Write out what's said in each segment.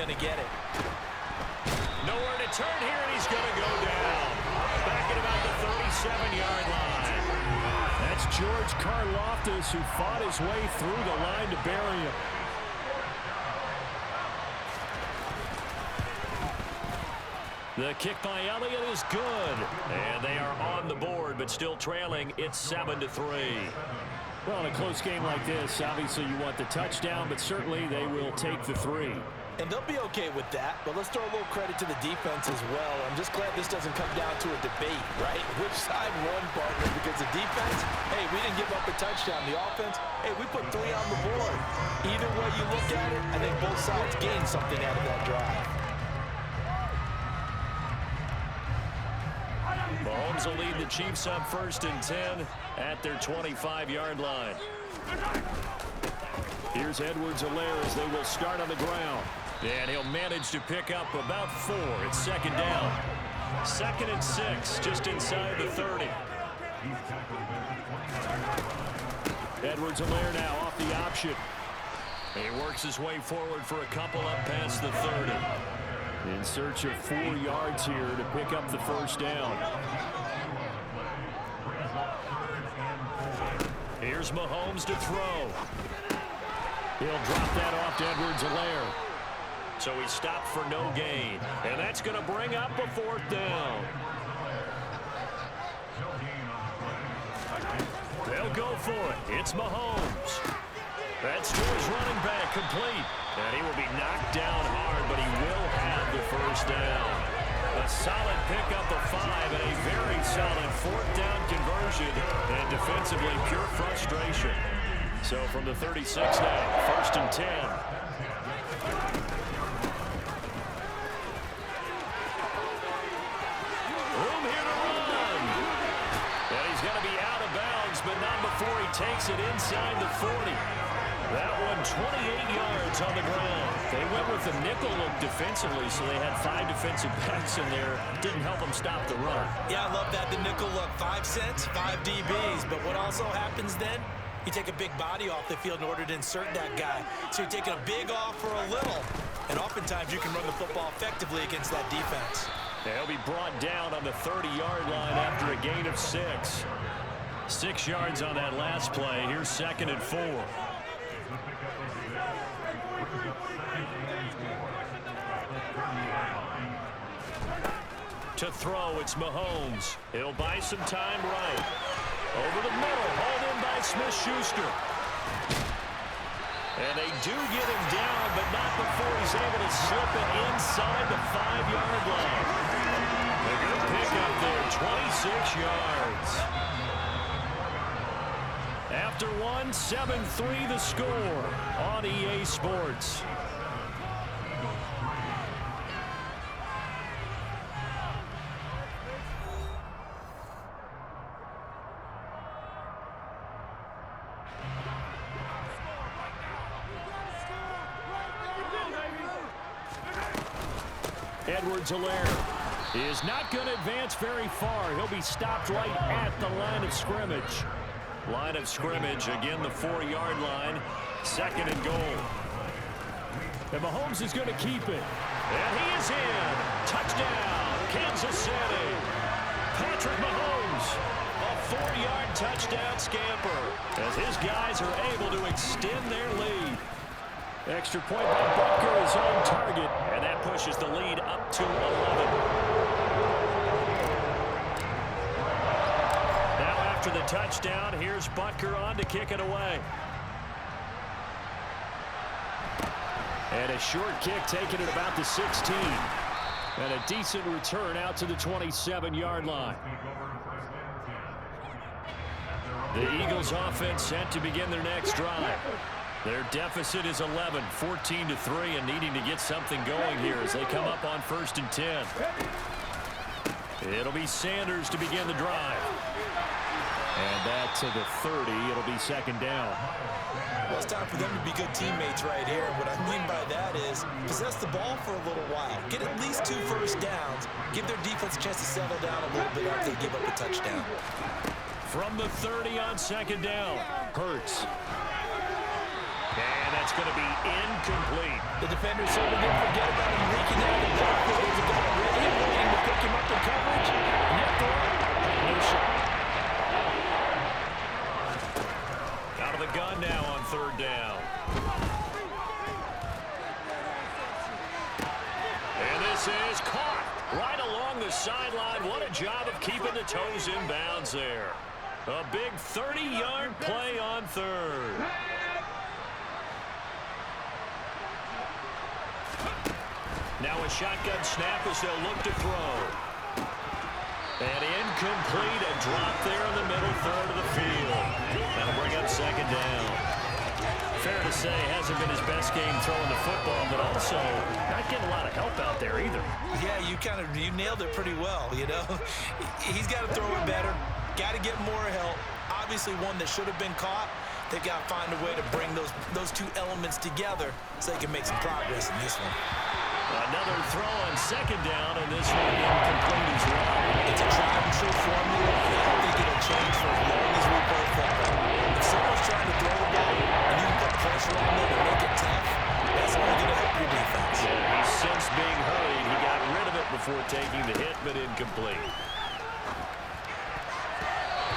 going to get it. Nowhere to turn here, and he's going to go down. Back at about the 37-yard line. That's George Karlaftis, who fought his way through the line to bury him. The kick by Elliott is good. And they are on the board, but still trailing. It's 7-3. Well, in a close game like this, obviously you want the touchdown, but certainly they will take the 3. And they'll be okay with that, but let's throw a little credit to the defense as well. I'm just glad this doesn't come down to a debate, right? Which side won, partner? Because the defense, hey, we didn't give up a touchdown. The offense, hey, we put 3 on the board. Either way you look at it, I think both sides gained something out of that drive. Mahomes will lead the Chiefs up 1st and 10 at their 25-yard line. Here's Edwards-Helaire as they will start on the ground. And he'll manage to pick up about 4. It's 2nd down. 2nd and 6, just inside the 30. Edwards-Helaire now off the option. He works his way forward for a couple up past the 30. In search of 4 yards here to pick up the 1st down. Here's Mahomes to throw. He'll drop that off to Edwards-Helaire. So he stopped for no gain. And that's going to bring up a 4th down. They'll go for it. It's Mahomes. That's to his running back, complete. And he will be knocked down hard, but he will have the 1st down. A solid pickup of 5 and a very solid 4th down conversion. And defensively, pure frustration. So from the 36 now, 1st and 10. Room here to run. And he's going to be out of bounds, but not before he takes it inside the 40. That one 28 yards on the ground. They went with the nickel look defensively, so they had 5 defensive backs in there. Didn't help them stop the run. Yeah, I love that, the nickel look. 5 cents, 5 DBs. But what also happens then? You take a big body off the field in order to insert that guy. So you're taking a big off for a little. And oftentimes you can run the football effectively against that defense. They'll be brought down on the 30-yard line after a gain of 6. 6 yards on that last play. Here's 2nd and 4. To throw, it's Mahomes. He'll buy some time right. Over the middle, hauled in by Smith-Schuster. And they do get him down, but not before he's able to slip it inside the 5-yard line. A good pickup there, 26 yards. After 1, 7-3 the score on EA Sports. Edwards-Helaire is not going to advance very far. He'll be stopped right at the line of scrimmage. Line of scrimmage, again the 4-yard line. 2nd and goal. And Mahomes is going to keep it. And he is in. Touchdown, Kansas City. Patrick Mahomes, a 4-yard touchdown scamper as his guys are able to extend their lead. Extra point by Butker is on target. And that pushes the lead up to 11. Now after the touchdown, here's Butker on to kick it away. And a short kick taken at about the 16. And a decent return out to the 27-yard line. The Eagles offense set to begin their next drive. Their deficit is 11, 14-3, and needing to get something going here as they come up on 1st and 10. It'll be Sanders to begin the drive. And that to the 30. It'll be 2nd down. Well, it's time for them to be good teammates right here. And what I mean by that is possess the ball for a little while. Get at least 2 first downs. Give their defense a chance to settle down a little bit after they give up a touchdown. From the 30 on 2nd down, Hurts. And that's going to be incomplete. The defender certainly didn't forget about him leaking out of the backfield. There's a guy ready and waiting to pick him up in coverage. And after all, no shot. Out of the gun now on third down. And this is caught right along the sideline. What a job of keeping the toes in bounds there. A big 30-yard play on third. Now a shotgun snap as they'll look to throw. And incomplete, a drop there in the middle third of the field. That'll bring up second down. Fair to say, hasn't been his best game throwing the football, but also not getting a lot of help out there either. Yeah, you nailed it pretty well, you know. He's got to throw it better. Got to get more help. Obviously one that should have been caught. They've got to find a way to bring those two elements together so they can make some progress in this one. Another throw on second down, and this one incomplete as well. It's a tried and true formula. I don't think it'll change for as long as we play football. If someone's trying to throw the ball and you can put pressure on them and make it tough, that's only going to help your defense. Yeah, he's since being hurried. He got rid of it before taking the hit, but incomplete.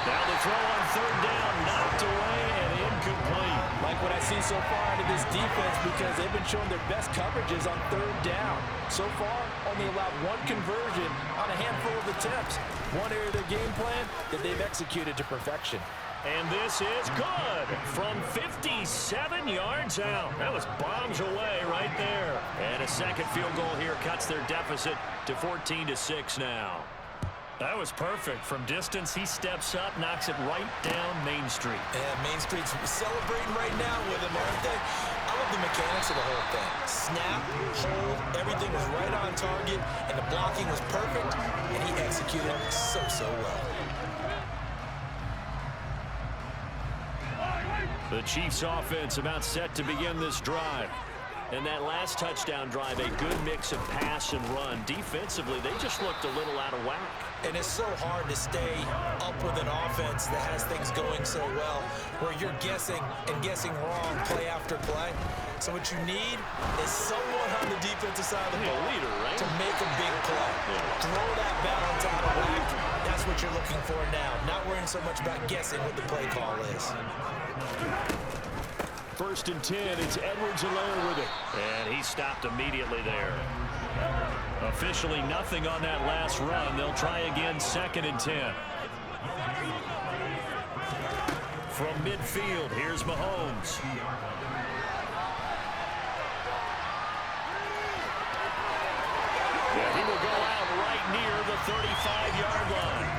Now the throw on third down, knocked away and incomplete. Like what I see so far out of this defense, because they've been showing their best coverages on third down. So far, only allowed one conversion on a handful of attempts. One area of their game plan that they've executed to perfection. And this is good from 57 yards out. That was bombs away right there. And a second field goal here cuts their deficit to 14-6 now. That was perfect. From distance, he steps up, knocks it right down Main Street. Yeah, Main Street's celebrating right now with him, aren't they? I love the mechanics of the whole thing. Snap, hold, everything was right on target, and the blocking was perfect, and he executed so well. The Chiefs' offense about set to begin this drive. And that last touchdown drive, a good mix of pass and run. Defensively, they just looked a little out of whack. And it's so hard to stay up with an offense that has things going so well, where you're guessing and guessing wrong play after play. So what you need is someone on the defensive side of the ball leader, right? to make a big play. Throw that balance out of whack. That's what you're looking for now. Not worrying so much about guessing what the play call is. First and 10, it's Edwards-Helaire with it. And he stopped immediately there. Officially nothing on that last run. They'll try again, second and 10. From midfield, here's Mahomes. Yeah, he will go out right near the 35-yard line.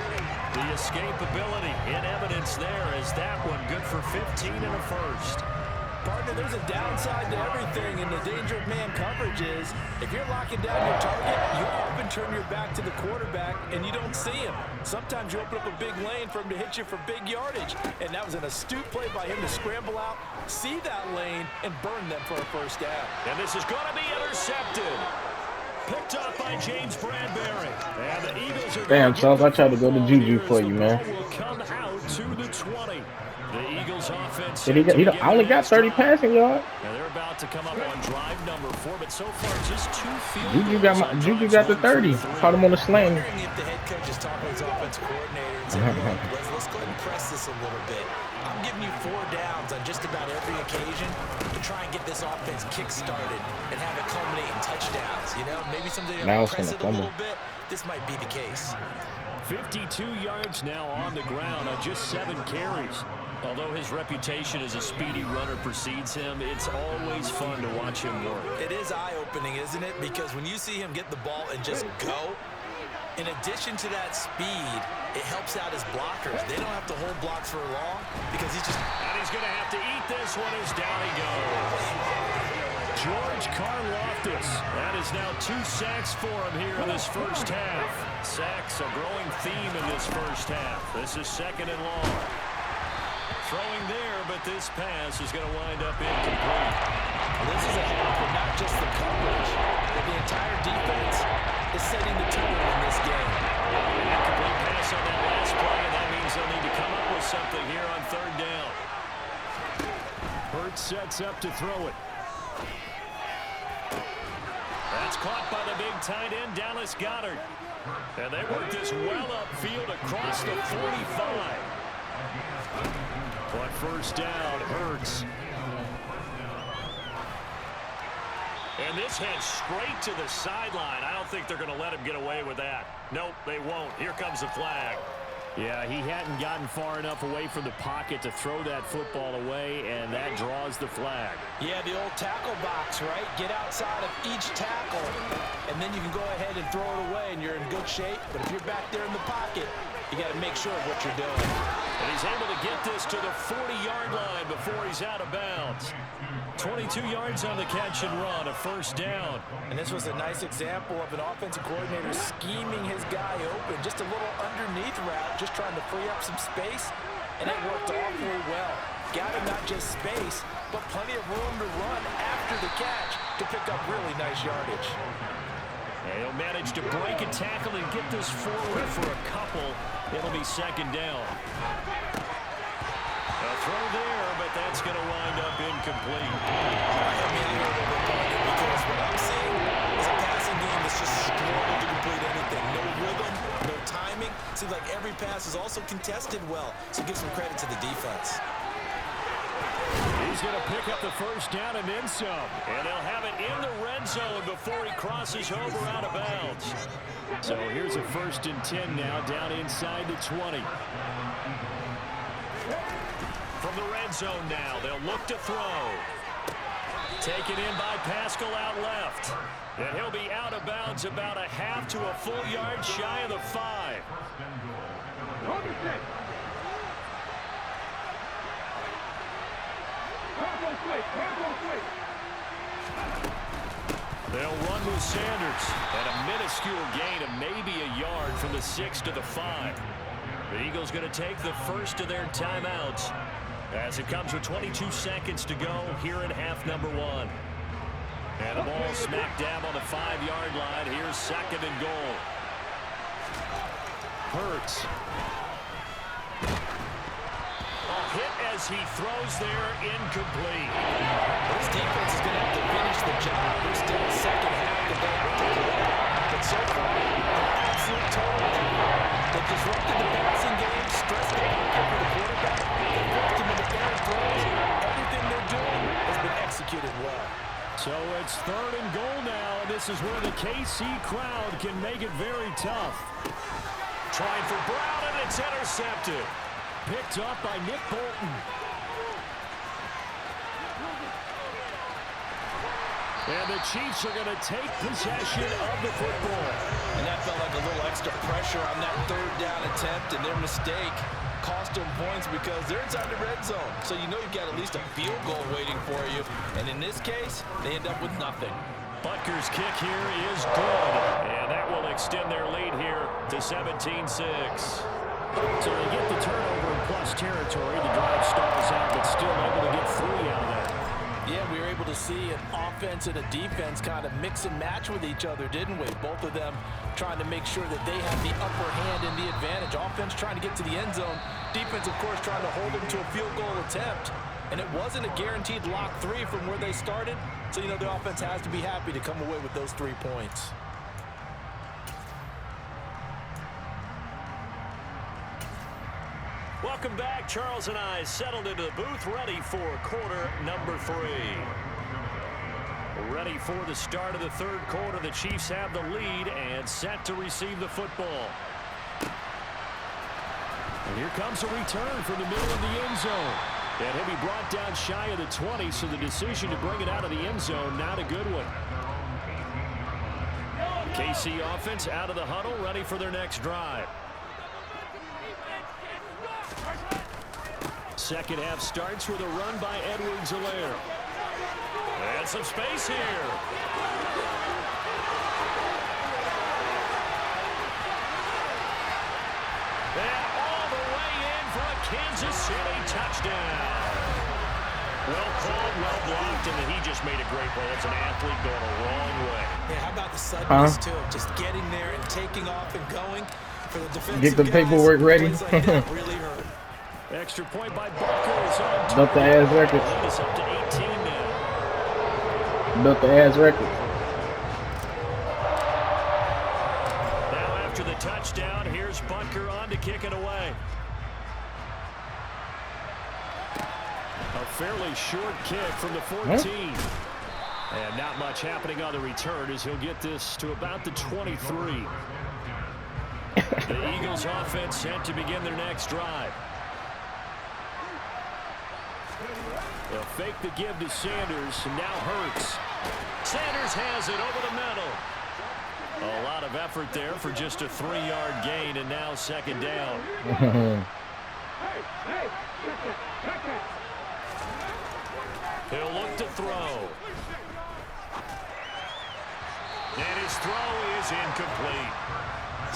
The escapability in evidence there as that one good for 15 and a first. Partner, there's a downside to everything, and the danger of man coverage is if you're locking down your target, you often turn your back to the quarterback and you don't see him. Sometimes you open up a big lane for him to hit you for big yardage, and that was an astute play by him to scramble out, see that lane, and burn them for a first down. And this is going to be intercepted. Picked up by James Bradbury. And the Eagles are damn, Charles, I tried to go to Juju for you, man. Will come out to the 20. The Eagles offense. He I only got 30 passing yards. And they're about to come up on drive number 4, but so far just 2 field Juju got the 30. Caught him on the slam. I'm wondering if the head coach is talking to his offensive coordinator and saying, look, let's go ahead and press this a little bit. I'm giving you 4 downs on just about every occasion to try and get this offense kick-started and have it culminate in touchdowns. You know, maybe someday Now I'll press it a little bit. This might be the case. 52 yards now on the ground on just 7 carries. Although his reputation as a speedy runner precedes him, it's always fun to watch him work. It is eye-opening, isn't it? Because when you see him get the ball and just go, in addition to that speed, it helps out his blockers. They don't have to hold blocks for long because he's just... And he's going to have to eat this one as down he goes. George Karlaftis. That is now 2 sacks for him here in this first half. Sacks, a growing theme in this first half. This is second and long. Throwing there, but this pass is going to wind up incomplete. This is a half, but not just the coverage, but the entire defense is setting the tone in this game. An incomplete pass on that last play, and that means they'll need to come up with something here on third down. Hurts sets up to throw it. That's caught by the big tight end, Dallas Goedert. And they work this well upfield across the 45. But first down, Hurts. And this heads straight to the sideline. I don't think they're going to let him get away with that. Nope, they won't. Here comes the flag. Yeah, he hadn't gotten far enough away from the pocket to throw that football away, and that draws the flag. Yeah, the old tackle box, right? Get outside of each tackle, and then you can go ahead and throw it away, and you're in good shape. But if you're back there in the pocket, you got to make sure of what you're doing. And he's able to get this to the 40-yard line before he's out of bounds. 22 yards on the catch and run, a first down. And this was a nice example of an offensive coordinator scheming his guy open. Just a little underneath route, just trying to free up some space, and it worked awfully well. Got him not just space, but plenty of room to run after the catch to pick up really nice yardage. And he'll manage to break a tackle and get this forward for a couple. It'll be second down. A throw there, but that's going to wind up incomplete. I'm in here a little bit longer because what I'm seeing is a passing game that's just struggling to complete anything. No rhythm, no timing. Seems like every pass is also contested well, so give some credit to the defense. He's going to pick up the first down and then some. And they'll have it in the red zone before he crosses over out of bounds. So here's a 1st and 10 now, down inside the 20. From the red zone now, they'll look to throw. Taken in by Pascal out left. And he'll be out of bounds about a half to a full yard shy of the 5. They'll run with Sanders at a minuscule gain of maybe a yard from the 6 to the 5. The Eagles going to take the first of their timeouts as it comes with 22 seconds to go here in half number 1. And the ball smack dab on the 5-yard line. Here's 2nd and goal. Hurts. Hit as he throws there, incomplete. This defense is going to have to finish the job. There's still a second half that they have to play. But so far, an absolute total effort. They disrupted the passing game, stressed the pocket for the quarterback, they forced him into errant throws. Everything they're doing has been executed well. So it's 3rd and goal now, and this is where the KC crowd can make it very tough. Trying for Brown, and it's intercepted. Picked up by Nick Bolton. And the Chiefs are going to take possession of the football. And that felt like a little extra pressure on that 3rd down attempt, and their mistake cost them points because they're inside the red zone. So you know you've got at least a field goal waiting for you. And in this case, they end up with nothing. Butker's kick here is good. And that will extend their lead here to 17-6. So they get the turnover in plus territory. The drive stalls out, but still able to get 3 out of that. Yeah, we were able to see an offense and a defense kind of mix and match with each other, didn't we? Both of them trying to make sure that they have the upper hand and the advantage. Offense trying to get to the end zone. Defense, of course, trying to hold them to a field goal attempt. And it wasn't a guaranteed lock 3 from where they started. So, you know, the offense has to be happy to come away with those 3 points. Welcome back. Charles and I settled into the booth, ready for quarter number 3. Ready for the start of the 3rd quarter. The Chiefs have the lead and set to receive the football. And here comes a return from the middle of the end zone. And he'll be brought down shy of the 20, so the decision to bring it out of the end zone, not a good one. KC offense out of the huddle, ready for their next drive. Second half starts with a run by Edwards-Helaire. And some space here. And all the way in for a Kansas City touchdown. Well called, well blocked, and he just made a great play. It's an athlete going a long way. Yeah, how about the suddenness to it? Just getting there and taking off and going for the defensive Get the guys. paperwork ready. Like really hurt. Extra point by Butker is on About the ass record. Lead us up to 18 Built the ass record. Now after the touchdown, here's Butker on to kick it away. A fairly short kick from the 14. And not much happening on the return as he'll get this to about the 23. The Eagles offense set to begin their next drive. They'll fake the give to Sanders, and now Hurts. Sanders has it over the middle. A lot of effort there for just a 3-yard gain, and now second down. He'll look to throw. And his throw is incomplete.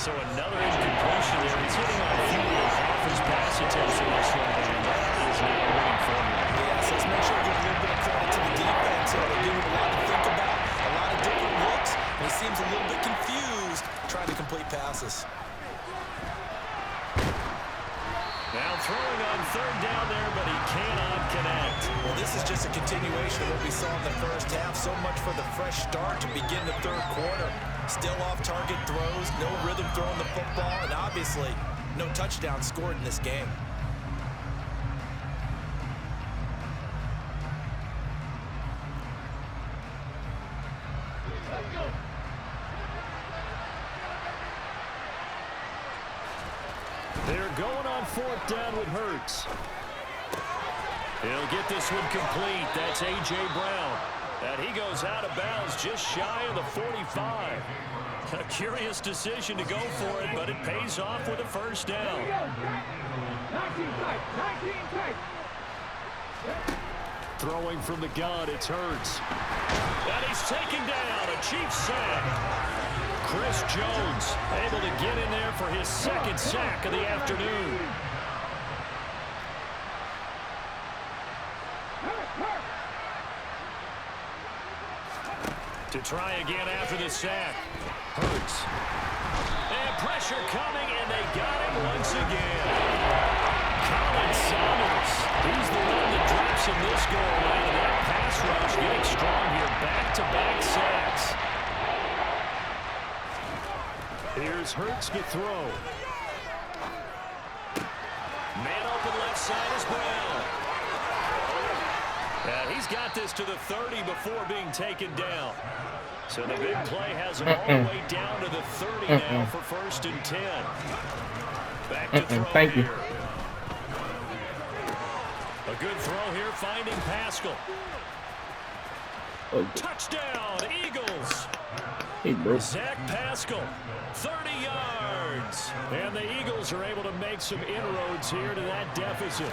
So another incompletion there. He's hitting on a few of half his pass attempts in this one. That is not winning formula. Yes, let's make sure we give a little bit of credit to the defense. They're giving him a lot to think about, a lot of different looks, and he seems a little bit confused trying to complete passes. Now throwing on third down there, but he cannot connect. Well, this is just a continuation of what we saw in the first half. So much for the fresh start to begin the third quarter. Still off-target throws, no rhythm throwing the football, and obviously no touchdown scored in this game. They're going on fourth down with Hurts. He'll get this one complete. That's A.J. Brown. And he goes out of bounds just shy of the 45. A curious decision to go for it, but it pays off with a first down. Throwing from the gun, it's Hurts. And he's taken down, a Chiefs sack. Chris Jones able to get in there for his second sack of the afternoon. To try again after the sack. Hurts. And pressure coming, and they got him once again. Colin Saunders. He's the one that drops him this goal line. And that pass rush getting strong here. Back-to-back sacks. Here's Hurts to throw. Man open left side is Brown. And he's got this to the 30 before being taken down. So the big play has him all the way down to the 30 now for first and 10. Back to throw Thank you. here. A good throw here, finding Pascal. Oh. Touchdown, Eagles. He broke. Zach Pascal, 30 yards. And the Eagles are able to make some inroads here to that deficit.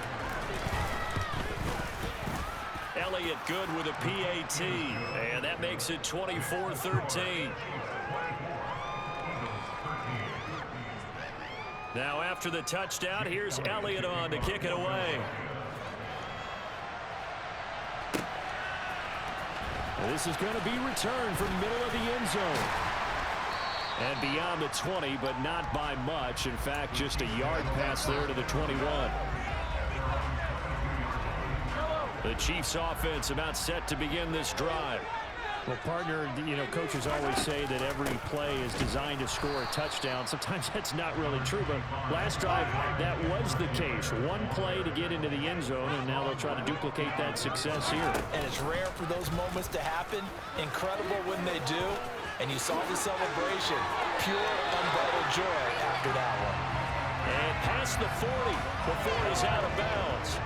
Elliott good with a PAT, and that makes it 24-13. Now after the touchdown, here's Elliott on to kick it away. This is going to be returned from the middle of the end zone. And beyond the 20, but not by much. In fact, just a yard pass there to the 21. The Chiefs offense about set to begin this drive. Well, partner, you know, coaches always say that every play is designed to score a touchdown. Sometimes that's not really true, but last drive, that was the case. One play to get into the end zone, and now they'll try to duplicate that success here. And it's rare for those moments to happen. Incredible when they do. And you saw the celebration. Pure, unbridled joy after that one. And past the 40 before he's out of bounds.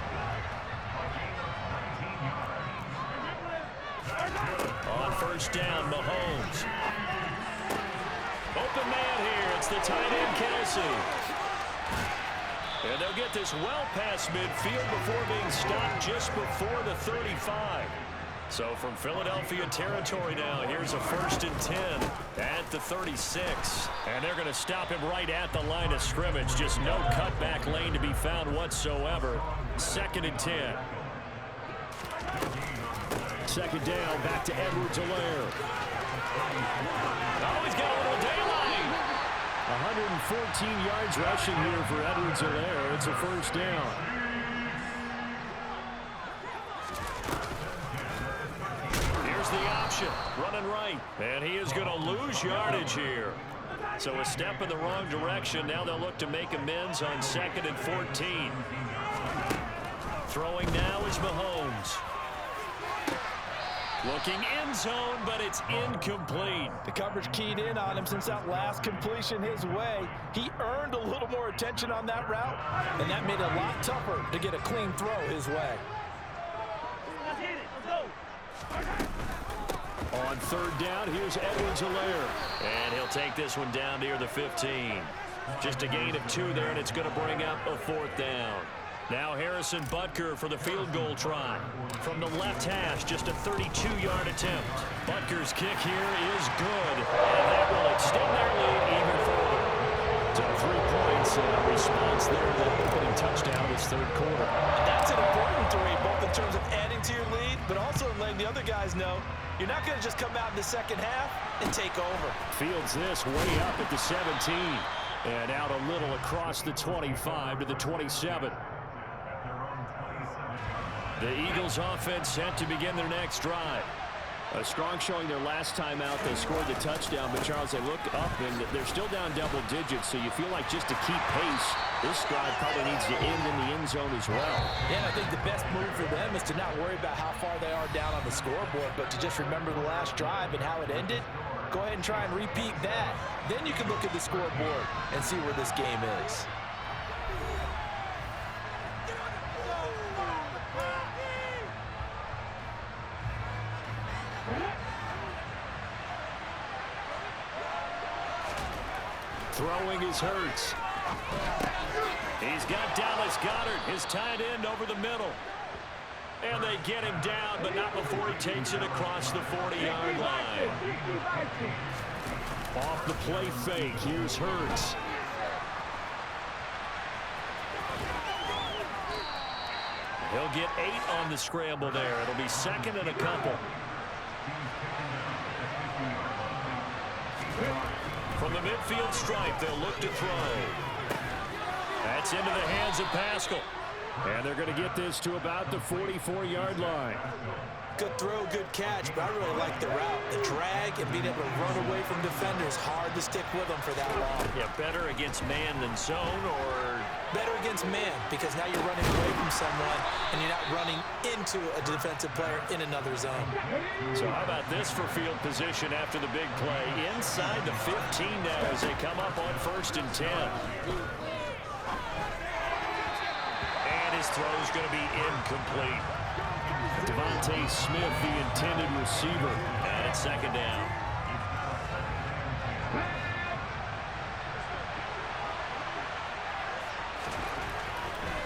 On first down, Mahomes. Open man here. It's the tight end, Kelsey. And they'll get this well past midfield before being stopped just before the 35. So from Philadelphia territory now, here's a first and 10 at the 36. And they're going to stop him right at the line of scrimmage. Just no cutback lane to be found whatsoever. Second and 10. Second down, back to Edwards-Helaire. Oh, he's got a little daylight. 114 yards rushing here for Edwards-Helaire. It's a first down. Here's the option running right. And he is going to lose yardage here. So a step in the wrong direction. Now they'll look to make amends on 2nd and 14. Throwing now is Mahomes. Looking end zone, but it's incomplete. The coverage keyed in on him since that last completion his way. He earned a little more attention on that route, and that made it a lot tougher to get a clean throw his way. On 3rd down, here's Edwards-Helaire. And he'll take this one down near the 15. Just a gain of 2 there, and it's going to bring up a 4th down. Now Harrison Butker for the field goal try. From the left hash, just a 32-yard attempt. Butker's kick here is good, and that will extend their lead even further. So 3 points response there to that opening touchdown this 3rd quarter. That's an important 3, both in terms of adding to your lead, but also letting the other guys know you're not going to just come out in the second half and take over. Fields this way up at the 17, and out a little across the 25 to the 27. The Eagles offense set to begin their next drive. A strong showing their last time out. They scored the touchdown, but Charles, they look up and they're still down double digits, so you feel like just to keep pace, this drive probably needs to end in the end zone as well. Yeah, and I think the best move for them is to not worry about how far they are down on the scoreboard, but to just remember the last drive and how it ended. Go ahead and try and repeat that. Then you can look at the scoreboard and see where this game is. Throwing is Hurts. He's got Dallas Goedert, his tight end, over the middle. And they get him down, but not before he takes it across the 40-yard line. Off the play fake, here's Hurts. He'll get 8 on the scramble there. It'll be 2nd and a couple. From the midfield stripe, they'll look to throw. That's into the hands of Pascal. And they're going to get this to about the 44-yard line. Good throw, good catch, but I really like the route. The drag and being able to run away from defenders, hard to stick with them for that long. Yeah, better against man than zone, or? Better against man, because now you're running away from someone and you're not running into a defensive player in another zone. So how about this for field position after the big play? Inside the 15 now as they come up on 1st and 10. And his throw's going to be incomplete. Devontae Smith, the intended receiver, and it's 2nd down.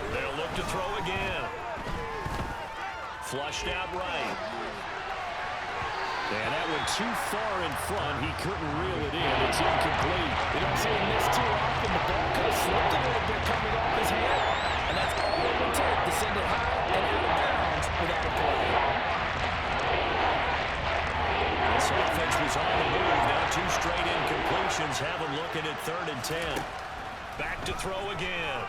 They'll look to throw again. Flushed out right. And that went too far in front. He couldn't reel it in. It's incomplete. You don't see him miss too often. The ball could have slipped a little bit coming off his hand, and that's all it would take to send it high and out of bounds without a play. This offense was on the move. Now 2 straight incompletions have him looking at 3rd and 10. Back to throw again.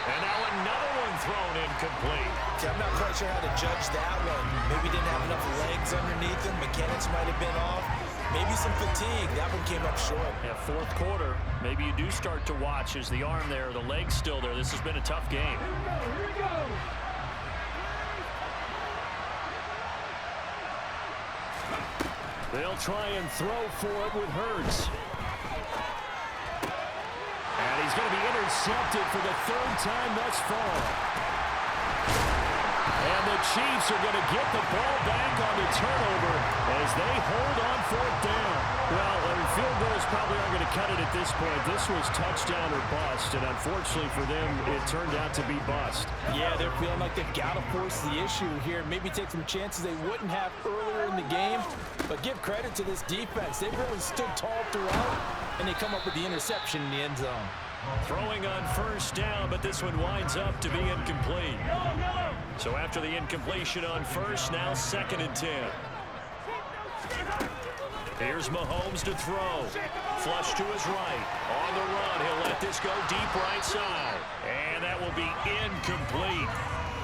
And now another one thrown incomplete. See, I'm not quite sure how to judge that one. Maybe didn't have enough legs underneath him. Mechanics might have been off. Maybe some fatigue. That one came up short. Yeah, 4th quarter. Maybe you do start to watch. Is the arm there, the leg's still there? This has been a tough game. Here we go. They'll try and throw for it with Hurts. And he's going to be intercepted for the 3rd time thus far. And the Chiefs are going to get the ball back on the turnover as they hold on 4th down. Well, field goals probably aren't going to cut it at this point. This was touchdown or bust, and unfortunately for them, it turned out to be bust. Yeah, they're feeling like they've got to force the issue here. Maybe take some chances they wouldn't have earlier in the game. But give credit to this defense. They've really stood tall throughout, and they come up with the interception in the end zone. Throwing on 1st down, but this one winds up to be incomplete. So after the incompletion on 1st, now 2nd and 10. Here's Mahomes to throw. Flush to his right. On the run, he'll let this go deep right side. And that will be incomplete.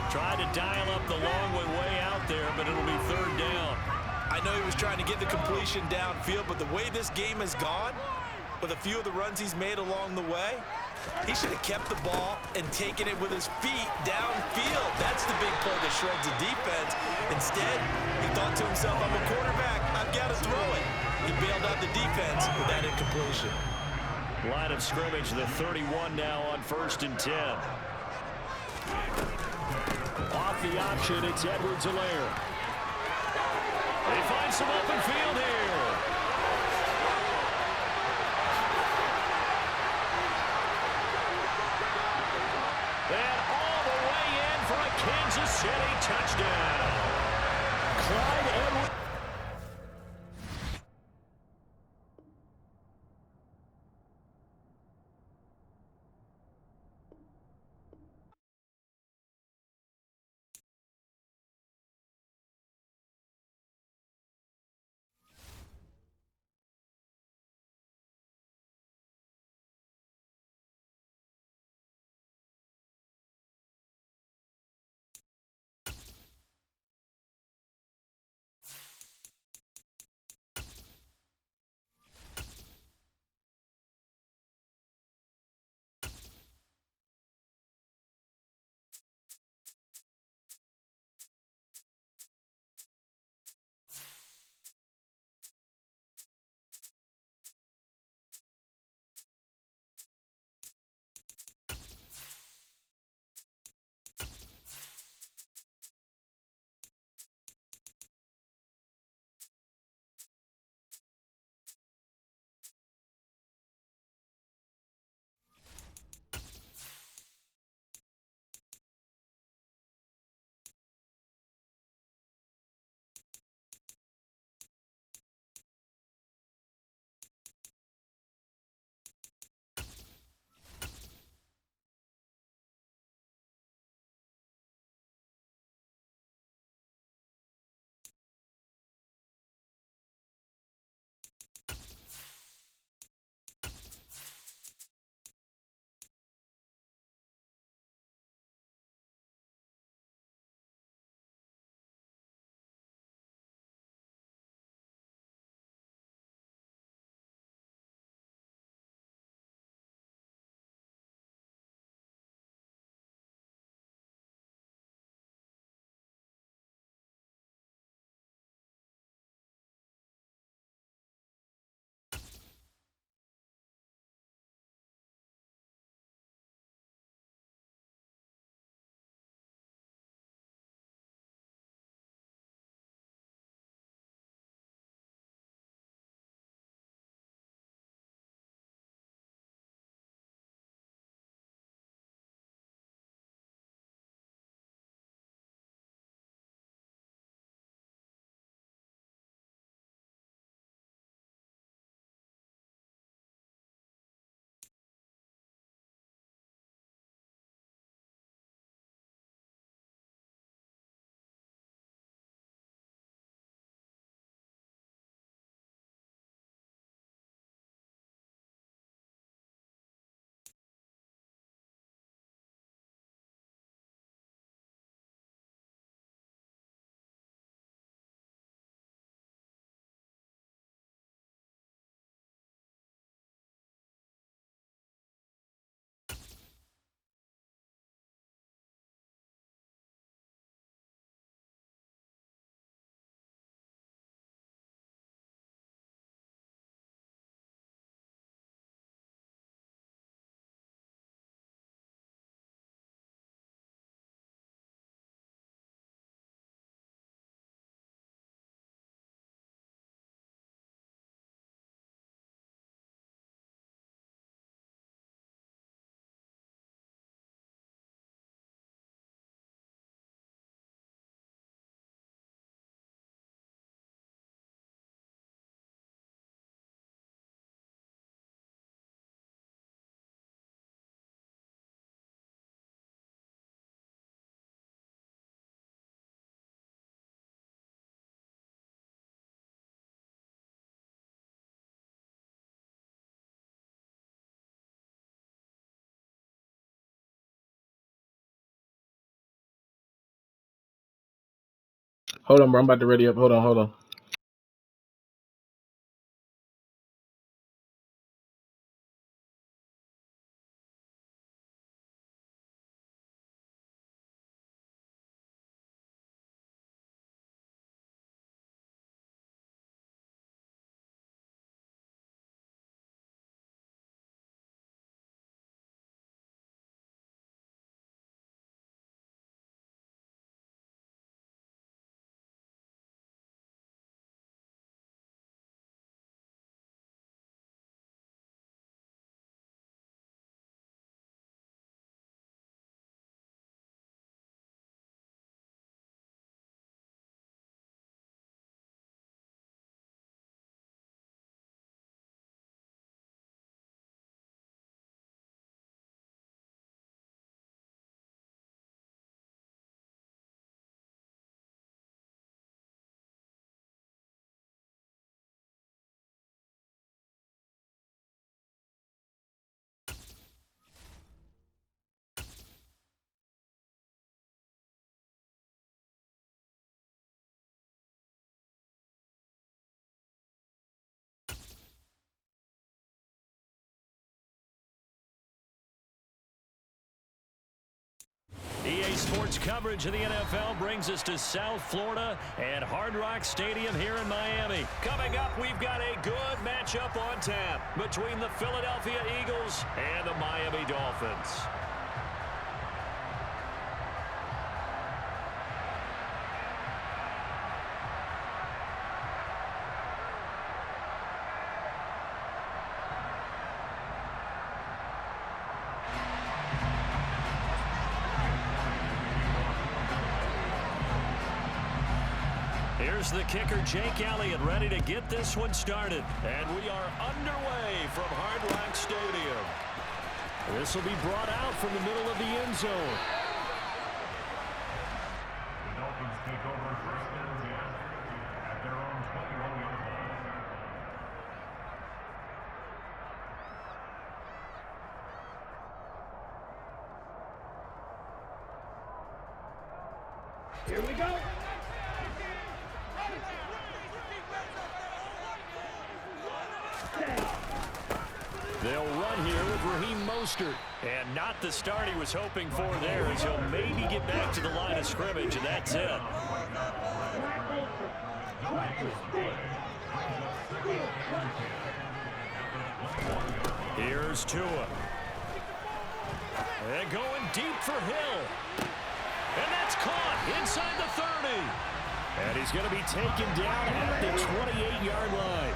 Tried to dial up the long one way out there, but it'll be 3rd down. I know he was trying to get the completion downfield, but the way this game has gone, with a few of the runs he's made along the way, he should have kept the ball and taken it with his feet downfield. That's the big play that shreds the defense. Instead, he thought to himself, I'm a quarterback, I've got to throw it. He bailed out the defense with that incompletion. Line of scrimmage, the 31 now on 1st and 10. Off the option, it's Edwards-Helaire. They find some open field here. And all the way in for a Kansas City touchdown. Clyde Edwards. Hold on, bro. I'm about to ready up. Hold on. sports coverage of the NFL brings us to South Florida and Hard Rock Stadium here in Miami. Coming up, we've got a good matchup on tap between the Philadelphia Eagles and the Miami Dolphins. Here's the kicker, Jake Elliott, ready to get this one started. And we are underway from Hard Rock Stadium. This will be brought out from the middle of the end zone. The Dolphins take over first and 10 at their own 21-yard line. Here we go. They'll run here with Raheem Mostert. And not the start he was hoping for there, as he'll maybe get back to the line of scrimmage, and that's it. Here's Tua. And going deep for Hill. And that's caught inside the 30. And he's going to be taken down at the 28-yard line.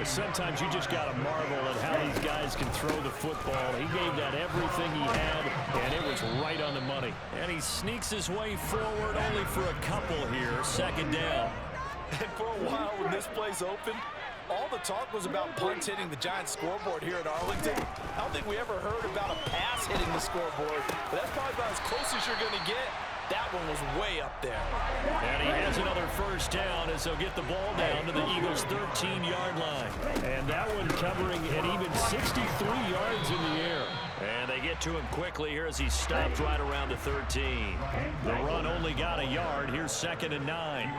Sometimes you just got to marvel at how these guys can throw the football. He gave that everything he had, and it was right on the money. And he sneaks his way forward only for a couple here, second down. And for a while when this play's open, all the talk was about punts hitting the Giants scoreboard here at Arlington. I don't think we ever heard about a pass hitting the scoreboard, but that's probably about as close as you're going to get. That one was way up there. And he has another first down as they'll get the ball down to the Eagles' 13-yard line. And that one covering an even 63 yards in the air. And they get to him quickly here as he stopped right around the 13. The run only got a yard. Here's 2nd and 9.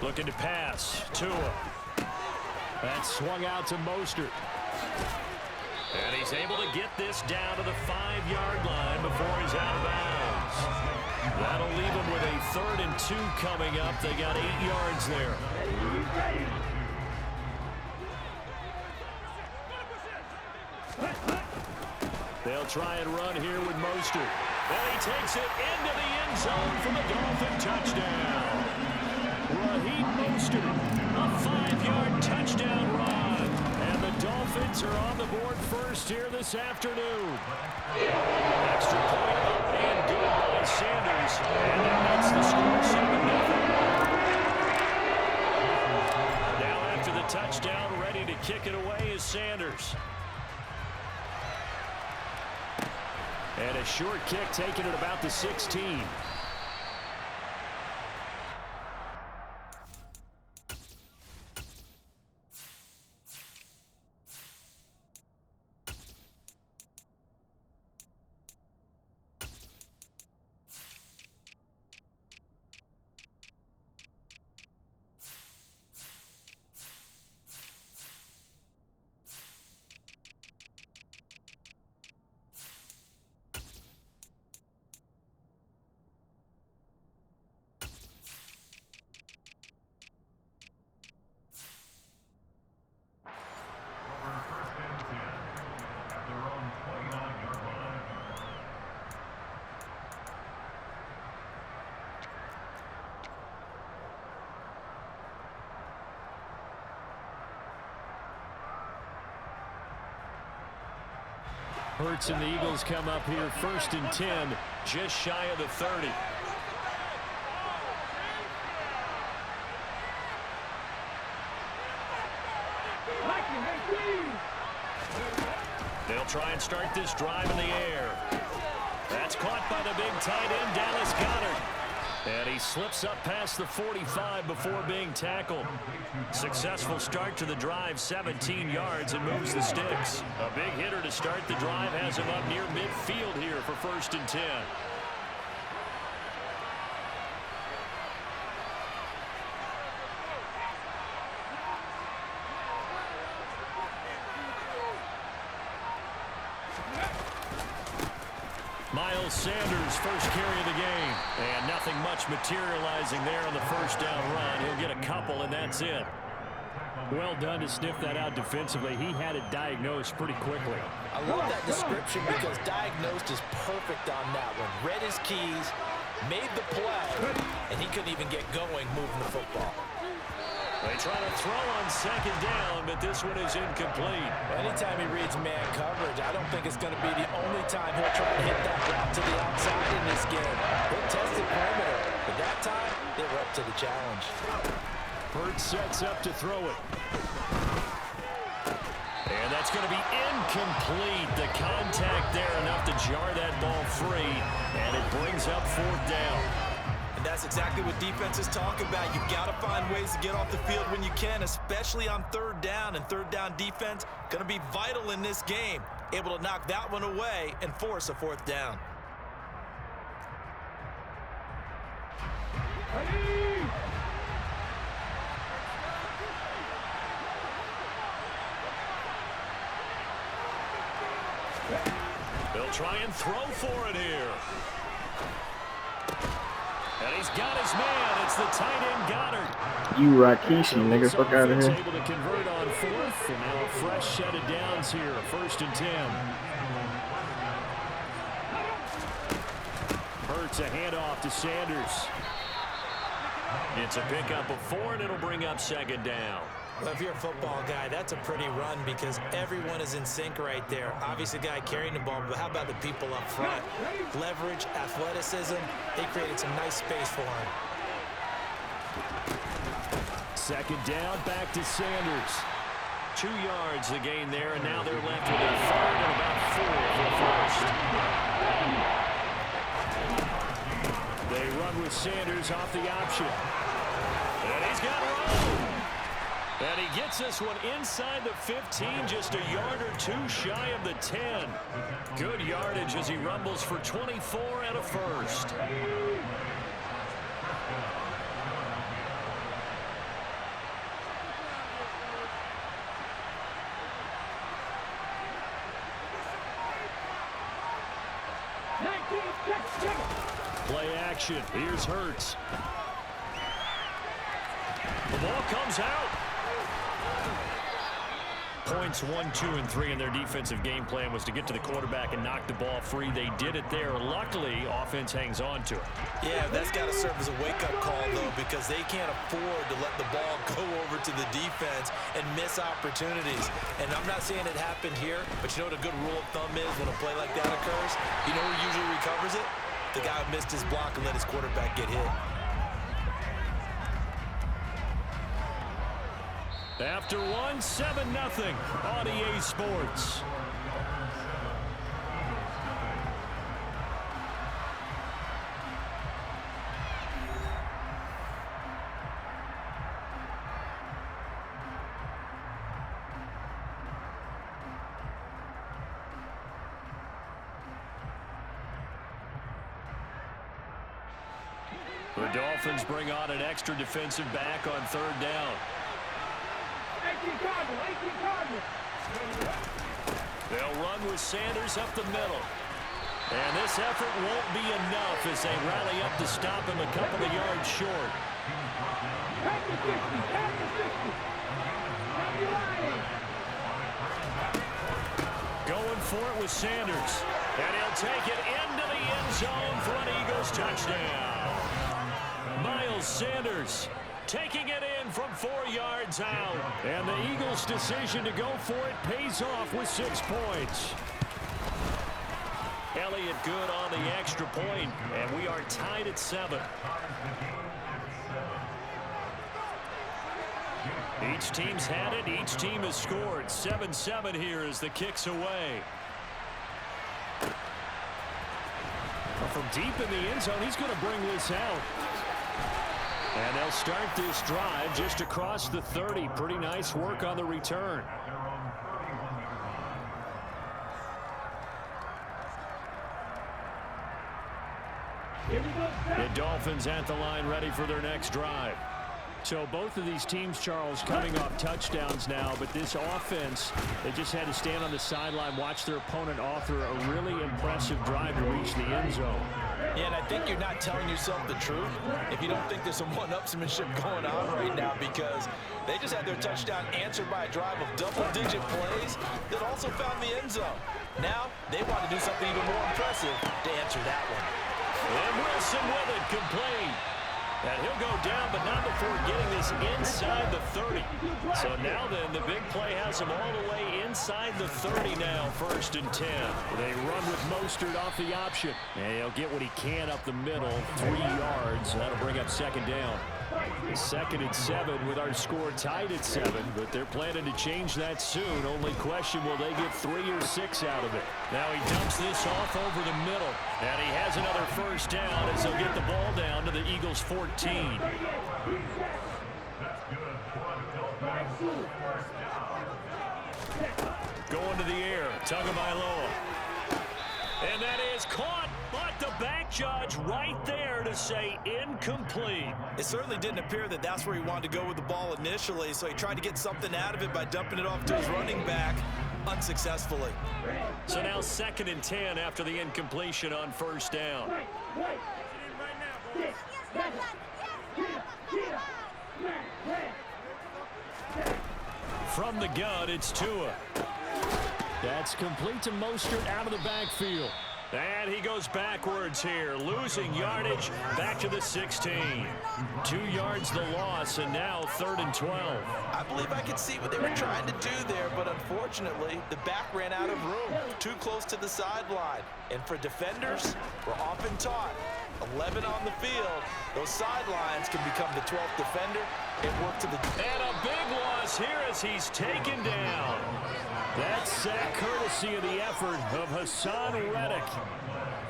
Looking to pass. Tua. That's swung out to Mostert. And he's able to get this down to the 5-yard line before he's out of bounds. That'll leave him with a 3rd and 2 coming up. They got 8 yards there. They'll try and run here with Mostert. And he takes it into the end zone for the Dolphin touchdown. Raheem Mostert, a 5-yard touchdown run. And the Dolphins are on the board first here this afternoon. Extra point up and good by Sanders. And that makes the score 7-0. Now after the touchdown, ready to kick it away is Sanders. And a short kick taken at about the 16. Hurts and the Eagles come up here 1st and 10, just shy of the 30. They'll try and start this drive in the air. That's caught by the big tight end, Dallas Goedert. And he slips up past the 45 before being tackled. Successful start to the drive, 17 yards, and moves the sticks. A big hitter to start the drive has him up near midfield here for 1st and 10. Miles Sanders, first carry of the game. And nothing much materializing there on the first down run. He'll get a couple, and that's it. Well done to sniff that out defensively. He had it diagnosed pretty quickly. I love that description because diagnosed is perfect on that one. Read his keys, made the play, and he couldn't even get going moving the football. They try to throw on second down, but this one is incomplete. Anytime he reads man coverage, I don't think it's going to be the only time he'll try to hit that route to the outside in this game. He'll test the perimeter, but that time, they were up to the challenge. Hurts sets up to throw it. And that's going to be incomplete. The contact there enough to jar that ball free, and it brings up fourth down. And that's exactly what defenses talk about. You've got to find ways to get off the field when you can, especially on third down. And third down defense going to be vital in this game. Able to knock that one away and force a fourth down. They'll try and throw for it here. And he's got his man. It's the tight end Goddard. You Rakishi, nigga, fuck out of here. Able to convert on fourth, and now a fresh set of downs here. 1st and 10. Hurts a handoff to Sanders. It's a pickup of 4, and it'll bring up second down. Well, if you're a football guy, that's a pretty run because everyone is in sync right there. Obviously, the guy carrying the ball, but how about the people up front? Leverage, athleticism, they created some nice space for him. Second down, back to Sanders. 2 yards the gain there, and now they're left with a third and about 4 for the first. They run with Sanders off the option. And he's got room. And he gets this one inside the 15, just a yard or 2 shy of the 10. Good yardage as he rumbles for 24 and a first. Play action. Here's Hurts. The ball comes out. Points 1, 2, and 3 in their defensive game plan was to get to the quarterback and knock the ball free. They did it there. Luckily, offense hangs on to it. Yeah, that's got to serve as a wake-up call, though, because they can't afford to let the ball go over to the defense and miss opportunities. And I'm not saying it happened here, but you know what a good rule of thumb is when a play like that occurs? You know who usually recovers it? The guy who missed his block and let his quarterback get hit. After 1, 7-0 on EA Sports. The Dolphins bring on an extra defensive back on third down. They'll run with Sanders up the middle. And this effort won't be enough as they rally up to stop him a couple of yards short. Going for it with Sanders. And he'll take it into the end zone for an Eagles touchdown. Miles Sanders taking it in from 4 yards out. And the Eagles' decision to go for it pays off with 6 points. Elliott good on the extra point, and we are tied at 7. Each team's had it. Each team has scored. 7-7 here as the kick's away. From deep in the end zone, he's going to bring this out. And they'll start this drive just across the 30. Pretty nice work on the return. The Dolphins at the line ready for their next drive. So both of these teams, Charles, coming off touchdowns now, but this offense, they just had to stand on the sideline, watch their opponent author a really impressive drive to reach the end zone. Yeah, and I think you're not telling yourself the truth if you don't think there's some one-upsmanship going on right now, because they just had their touchdown answered by a drive of double-digit plays that also found the end zone. Now, they want to do something even more impressive to answer that one. And Wilson with it, complete. And he'll go down, but not before getting this inside the 30. So now then, the big play has him all the way inside the 30 now, 1st and 10. They run with Mostert off the option. And he'll get what he can up the middle, 3 yards. That'll bring up 2nd down. 2nd and 7 with our score tied at 7, but they're planning to change that soon. Only question, will they get 3 or 6 out of it? Now he dumps this off over the middle, and he has another 1st down as he'll get the ball down to the Eagles' 14. Going to the air, Tagovailoa. And that is caught, but the back judge right there to say incomplete. It certainly didn't appear that that's where he wanted to go with the ball initially, so he tried to get something out of it by dumping it off to his running back unsuccessfully. So now 2nd and 10 after the incompletion on 1st down. From the gun, it's Tua. That's complete to Mostert out of the backfield. And he goes backwards here, losing yardage back to the 16. 2 yards the loss, and now 3rd and 12. I believe I could see what they were trying to do there, but unfortunately, the back ran out of room, too close to the sideline. And for defenders, we're often taught, 11 on the field, those sidelines can become the 12th defender. It worked to the... And a big loss here as he's taken down. That sack courtesy of the effort of Hassan Reddick.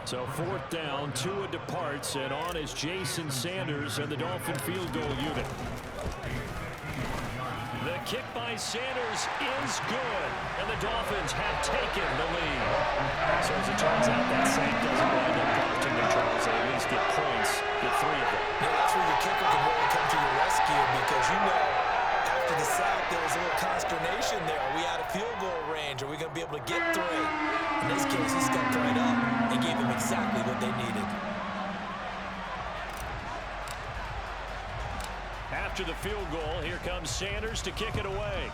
So 4th down, Tua departs, and on is Jason Sanders and the Dolphin field goal unit. The kick by Sanders is good, and the Dolphins have taken the lead. So as it turns out, that sack doesn't wind up costing the Charles. They at least get points, get 3 of them. Yeah, that's where your kicker can really come to your rescue, because you know after the sack there was a little consternation there. Are we out of field goal range? Are we going to be able to get 3? In this case, he stepped right up and gave them exactly what they needed. After the field goal, here comes Sanders to kick it away.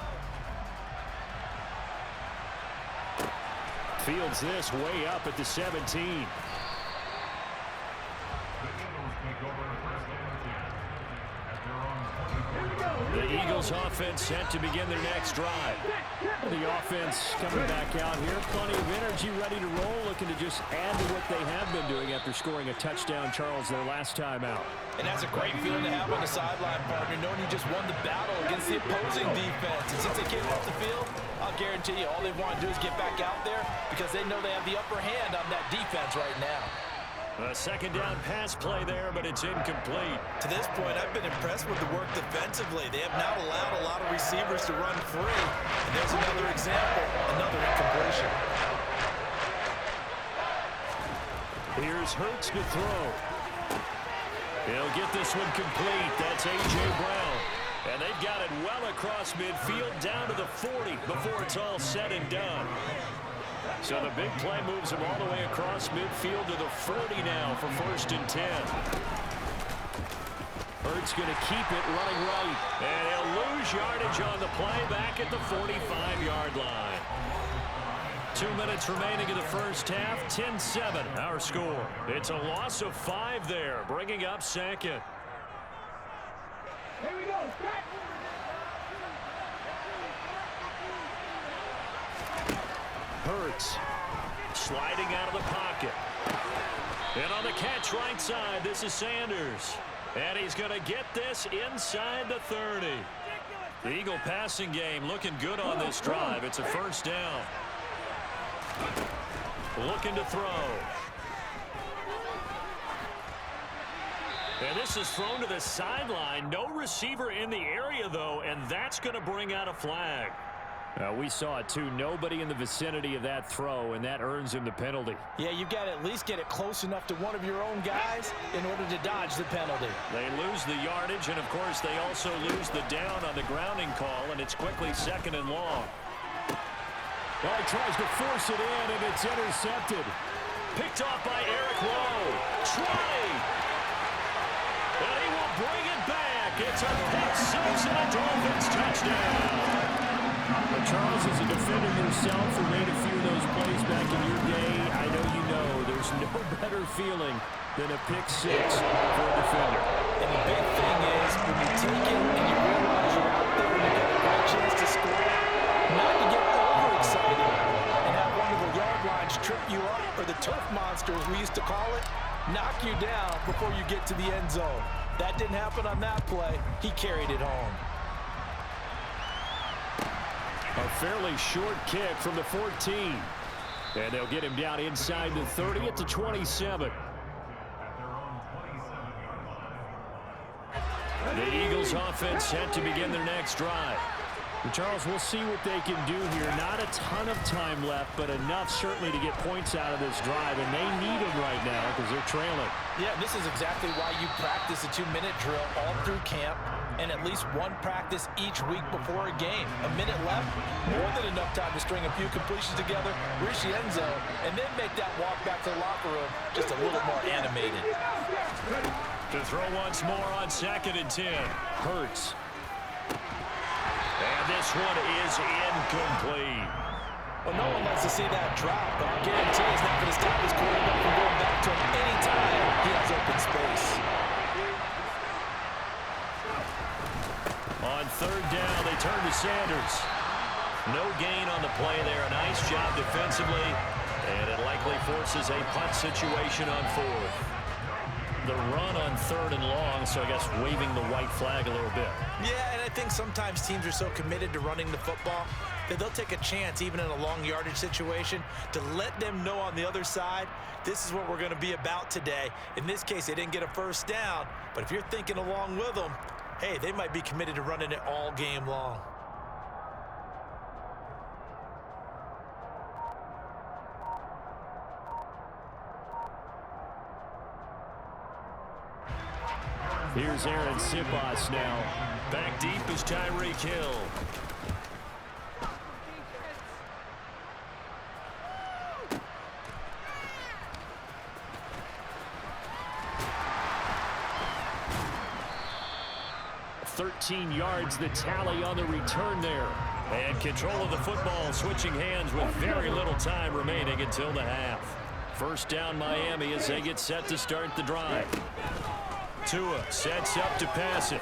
Fields this way up at the 17. The Eagles offense set to begin their next drive. The offense coming back out here. Plenty of energy, ready to roll, looking to just add to what they have been doing after scoring a touchdown, Charles, their last time out. And that's a great feeling to have on the sideline, partner, knowing you just won the battle against the opposing defense. And since they came off the field, I'll guarantee you all they want to do is get back out there because they know they have the upper hand on that defense right now. A 2nd down pass play there, but it's incomplete. To this point, I've been impressed with the work defensively. They have not allowed a lot of receivers to run free. And there's another example, another incompletion. Here's Hurts to throw. He'll get this one complete. That's A.J. Brown. And they've got it well across midfield down to the 40 before it's all said and done. So the big play moves him all the way across midfield to the 40 now for 1st and 10. Hurts going to keep it running right. And he'll lose yardage on the play back at the 45-yard line. 2 minutes remaining in the first half. 10-7 our score. It's a loss of 5 there, bringing up 2nd. Here we go. Hurts sliding out of the pocket. And on the catch right side, this is Sanders. And he's going to get this inside the 30. The Eagle passing game looking good on this drive. It's a 1st down. Looking to throw. And this is thrown to the sideline. No receiver in the area, though, and that's going to bring out a flag. We saw it too. Nobody in the vicinity of that throw, and that earns him the penalty. Yeah, you've got to at least get it close enough to one of your own guys in order to dodge the penalty. They lose the yardage, and of course they also lose the down on the grounding call, and it's quickly 2nd and long. Well, he tries to force it in, and it's intercepted. Picked off by Eric Rowe. Trying. And he will bring it back. It's a pick six and a Dolphins touchdown. Well, Charles, as a defender yourself who made a few of those plays back in your day, I know you know there's no better feeling than a pick six for a defender. And the big thing is when you take it and you realize you're out there and you get a great chance to score, not to get overexcited and have one of the yard lines trip you up, or the turf monster, as we used to call it, knock you down before you get to the end zone. That didn't happen on that play. He carried it home. A fairly short kick from the 14. And they'll get him down inside the 30 at the 27. The Eagles offense set to begin their next drive. And Charles, we'll see what they can do here. Not a ton of time left, but enough certainly to get points out of this drive. And they need them right now because they're trailing. Yeah, this is exactly why you practice a 2-minute drill all through camp and at least one practice each week before a game. A minute left, more than enough time to string a few completions together, reach the end zone, and then make that walk back to the locker room just a little more animated. To throw once more on 2nd and 10. Hurts. And this one is incomplete. Well, no one likes to see that drop, but I guarantee he's not going to stop his quarterback from going back to him anytime he has open space. On 3rd down, they turn to Sanders. No gain on the play there. A nice job defensively, and it likely forces a punt situation on 4th. The run on 3rd and long, so I guess waving the white flag a little bit. Yeah, and I think sometimes teams are so committed to running the football that they'll take a chance, even in a long yardage situation, to let them know on the other side, this is what we're going to be about today. In this case, they didn't get a first down, but if you're thinking along with them, hey, they might be committed to running it all game long. Here's Aaron Sipos now. Back deep is Tyreek Hill. $13 yards the tally on the return there. And control of the football, switching hands with very little time remaining until the half. First down Miami as they get set to start the drive. Tua sets up to pass it.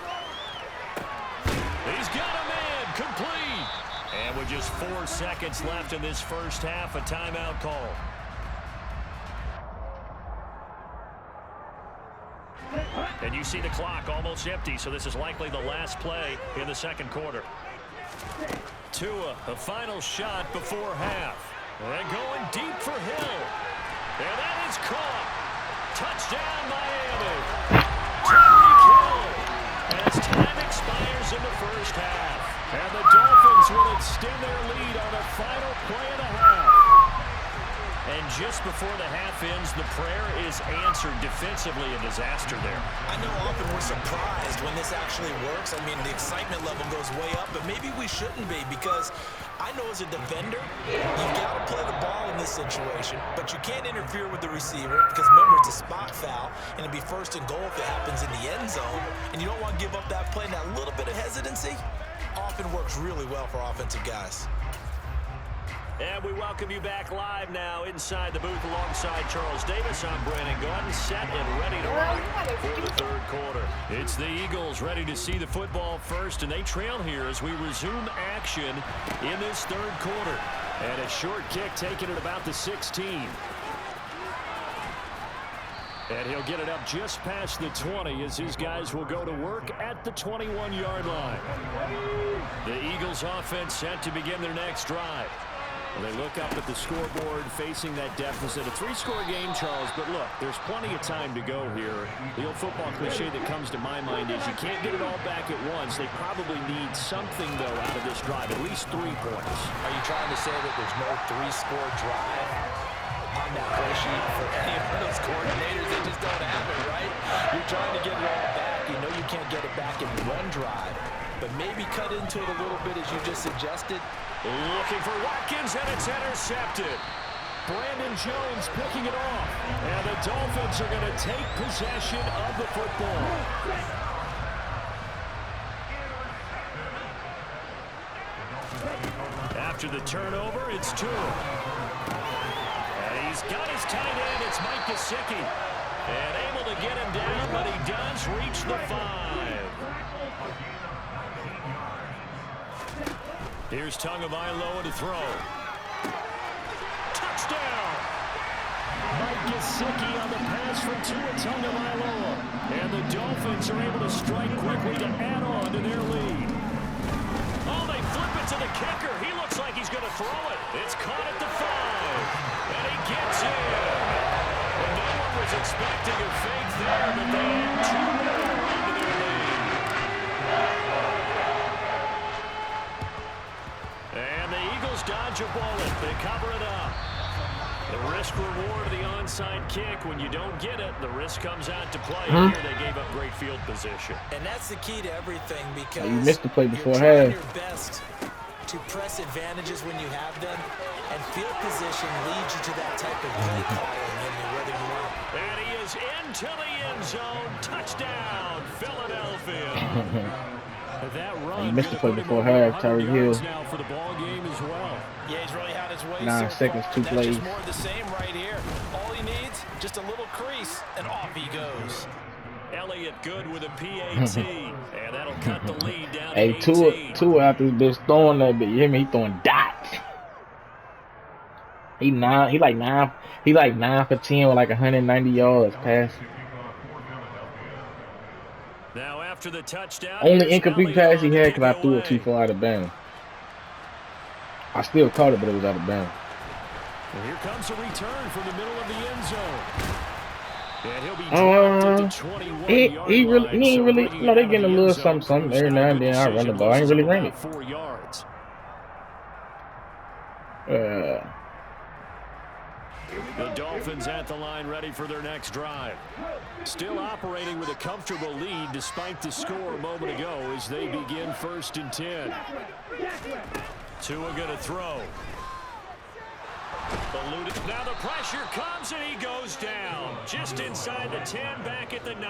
He's got a man, complete. And with just 4 seconds left in this first half, a timeout call. And you see the clock almost empty, so this is likely the last play in the second quarter. Tua, a final shot before half. And going deep for Hill. And that is caught. Touchdown, Miami. Tyreek Hill as time expires in the first half. And the Dolphins will extend their lead on a final play and a half. And just before the half ends, the prayer is answered defensively. A disaster there. I know often we're surprised when this actually works. I mean, the excitement level goes way up, but maybe we shouldn't be, because I know as a defender, you've got to play the ball in this situation, but you can't interfere with the receiver because, remember, it's a spot foul, and it'd be 1st and goal if it happens in the end zone, and you don't want to give up that play. Now, a little bit of hesitancy often works really well for offensive guys. And we welcome you back live now inside the booth alongside Charles Davis. I'm Brandon Gordon, set and ready to rock for the third quarter. It's the Eagles ready to see the football first, and they trail here as we resume action in this third quarter. And a short kick taken at about the 16. And he'll get it up just past the 20 as his guys will go to work at the 21-yard line. The Eagles offense set to begin their next drive. Well, they look up at the scoreboard facing that deficit. A 3-score game, Charles, but look, there's plenty of time to go here. The old football cliche that comes to my mind is you can't get it all back at once. They probably need something, though, out of this drive, at least 3 points. Are you trying to say that there's no 3-score drive on that play sheet for any of those coordinators? They just don't have it, right? You're trying to get it all back. You know you can't get it back in one drive, but maybe cut into it a little bit as you just suggested. Looking for Watkins, and it's intercepted. Brandon Jones picking it off. And the Dolphins are going to take possession of the football. After the turnover, it's Tua. And he's got his tight end. It's Mike Gesicki. And able to get him down, but he does reach the 5. Here's Tagovailoa to throw. Touchdown! Mike Gesicki on the pass from Tua Tagovailoa. And the Dolphins are able to strike quickly to add on to their lead. Oh, they flip it to the kicker. He looks like he's going to throw it. It's caught at the 5. And he gets in. And no one was expecting a fake there, but they add 2 more onto their lead. And the Eagles dodge a bullet. They cover it up. The risk-reward of the onside kick. When you don't get it, the risk comes out to play. Here they gave up great field position. And that's the key to everything, because You missed the play before you're trying half. your best to press advantages when you have them, and field position leads you to that type of play calling, whether you want. And he is into the end zone. Touchdown, Philadelphia. That run You missed the play before half, Tyreek Hill. now for the ball game as well. Yeah, he's really had his way 9 so seconds, far. 2 That's plays. just more of the same right here. All he needs, just a little crease, and off he goes. Elliott good with a PAT. And that'll cut the lead down Hey, to 18. Tua after this bitch throwing that bit, you hear me? He throwing dots. He like 9 for 10 with like 190 yards passing. Now after the touchdown, Only here's incomplete Elliott pass he on to had kick because I threw it away. too far out of bounds. I still caught it, but it was out of bounds. And here comes a return from the middle of the end zone. And he'll be dropped at the 21-yard He really, line, he ain't so really, bringing you know, it they out of getting a the little end zone something proves every not a now and good then. I run the decision. ball. I ain't really ran Loses it. about 4 yards. The Dolphins at the line, ready for their next drive. Still operating with a comfortable lead despite the score a moment ago as they begin 1st and 10. Tua going to throw. Now the pressure comes and he goes down. Just inside the 10, back at the 9.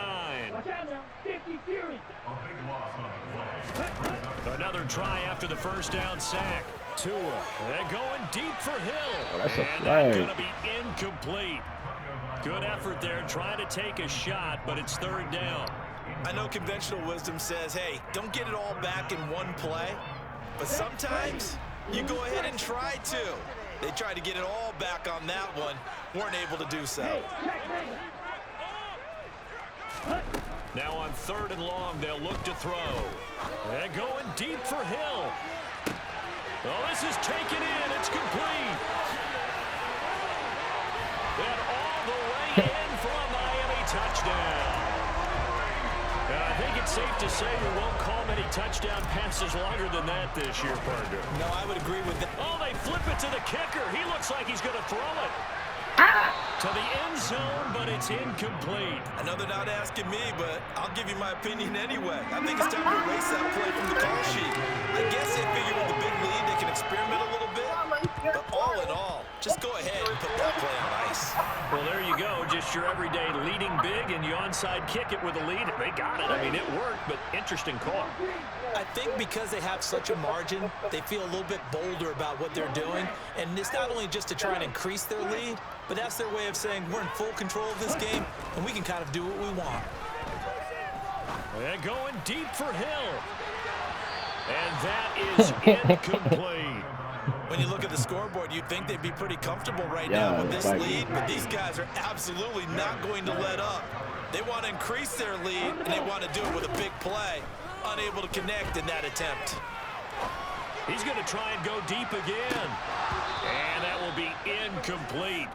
Another try after the first down sack. Tua, they're going deep for Hill. That's a and flag. that's going to be incomplete. Good effort there, trying to take a shot, but it's 3rd down. I know conventional wisdom says, hey, don't get it all back in one play, but sometimes you go ahead and try to. They tried to get it all back on that one, weren't able to do so. Now on 3rd and long, they'll look to throw. They're going deep for Hill. Oh, this is taken in. It's complete. And all the way in for a Miami touchdown. And I think it's safe to say we won't call many touchdown passes longer than that this year, partner. No, I would agree with that. Oh, they flip it to the kicker. He looks like he's going to throw it. To the end zone, but it's incomplete. I know they're not asking me, but I'll give you my opinion anyway. I think it's time to erase that play from the call sheet. I guess they figure with the big lead they can experiment a little bit, but all in all, just go ahead and put that play on ice. Well, there you go. Just your everyday leading big, and you onside kick it with a lead. They got it. I mean, it worked, but interesting call. I think because they have such a margin, they feel a little bit bolder about what they're doing. And it's not only just to try and increase their lead, but that's their way of saying we're in full control of this game, and we can kind of do what we want. They're going deep for Hill. And that is incomplete. When you look at the scoreboard, you'd think they'd be pretty comfortable right now with this like lead, but these guys are absolutely not going to let up. They want to increase their lead, and they want to do it with a big play. Unable to connect in that attempt. He's going to try and go deep again. And that will be incomplete.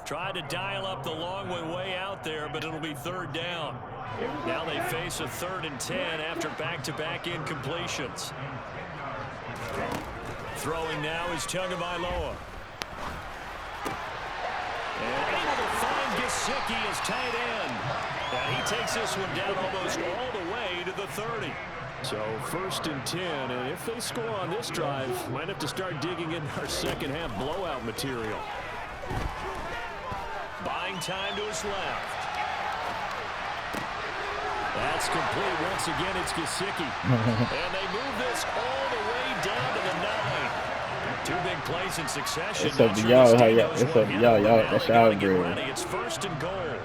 Tried to dial up the long way out there, but it'll be third down. Now they face a 3rd and 10 after back-to-back incompletions. Throwing now is Tagovailoa. And able to find Gesicki as tight end. And he takes this one down almost all the way to the 30. So 1st and 10, and if they score on this drive, might have to start digging in our second half blowout material. Buying time to his left. That's complete. Once again, it's Gesicki. And they move this all the way down to the 9. 2 big plays in succession. It's up to y'all. It's up to y'all. That's y'all girl. It's 1st and goal.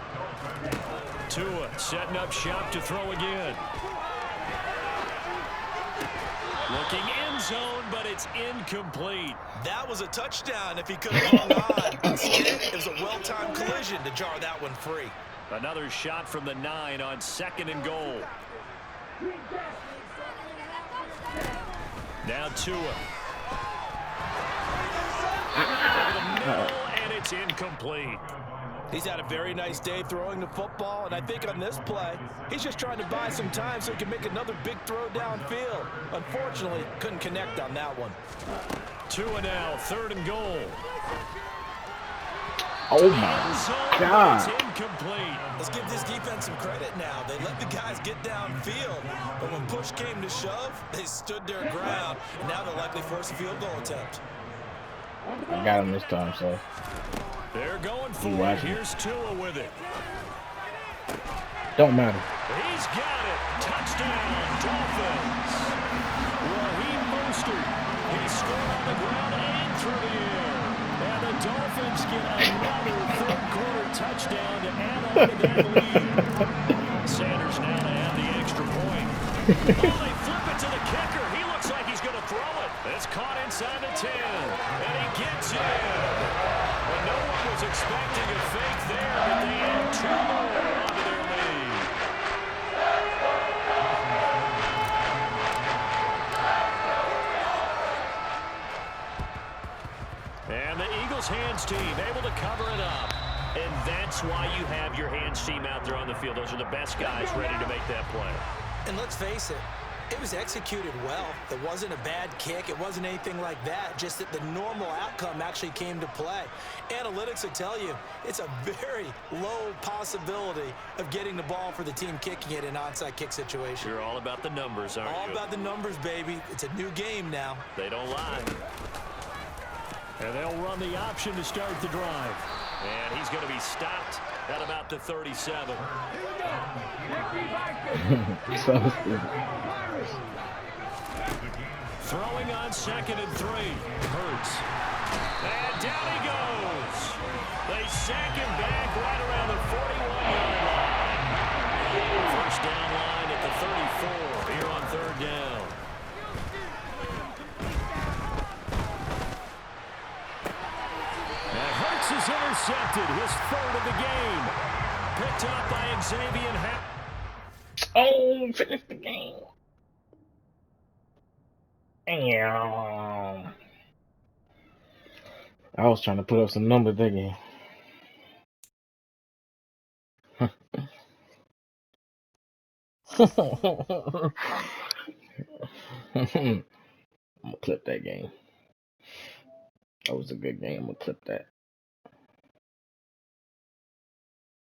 Tua setting up shop to throw again. Looking end zone, but it's incomplete. That was a touchdown if he could have hung on. Instead, it was a well-timed collision to jar that one free. Another shot from the 9 on 2nd and goal. Now Tua. Over the middle, and it's incomplete. He's had a very nice day throwing the football, and I think on this play, he's just trying to buy some time so he can make another big throw downfield. Unfortunately, couldn't connect on that one. Tua now, 3rd and goal. Oh my God. It's incomplete. Let's give this defense some credit now. They let the guys get downfield, but when push came to shove, they stood their ground, and now they'll likely force a field goal attempt. I got him this time, so. They're going for it. Here's Tua with it. Don't matter. He's got it. Touchdown, Dolphins. Raheem Mostert. He scored on the ground and through the air. And the Dolphins get another 3rd-quarter touchdown to add on to that lead. Sanders now to add the extra point. Oh, they flip it to the kicker. He looks like he's going to throw it. It's caught inside the 10. And he gets it. No one was expecting a fake there, but they add 2 more onto their lead. And the Eagles hands team able to cover it up. And that's why you have your hands team out there on the field. Those are the best guys ready to make that play. And let's face it, it was executed well. It wasn't a bad kick. It wasn't anything like that. Just that the normal outcome actually came to play. Analytics will tell you it's a very low possibility of getting the ball for the team kicking it in an onside kick situation. You're all about the numbers, aren't you? All about the numbers, baby. It's a new game now. They don't lie. And they'll run the option to start the drive. And he's going to be stopped at about the 37. So stupid. Throwing on 2nd and 3. Hurts. And down he goes. They sack him back right around the 41-yard line. First down line at the 34 here on 3rd down. And Hurts is intercepted. His 3rd of the game. Picked up by Xavier Howard. Oh, finish the game. Damn. I was trying to put up some numbers that game. I'm gonna clip that game. That was a good game. I'm gonna clip that.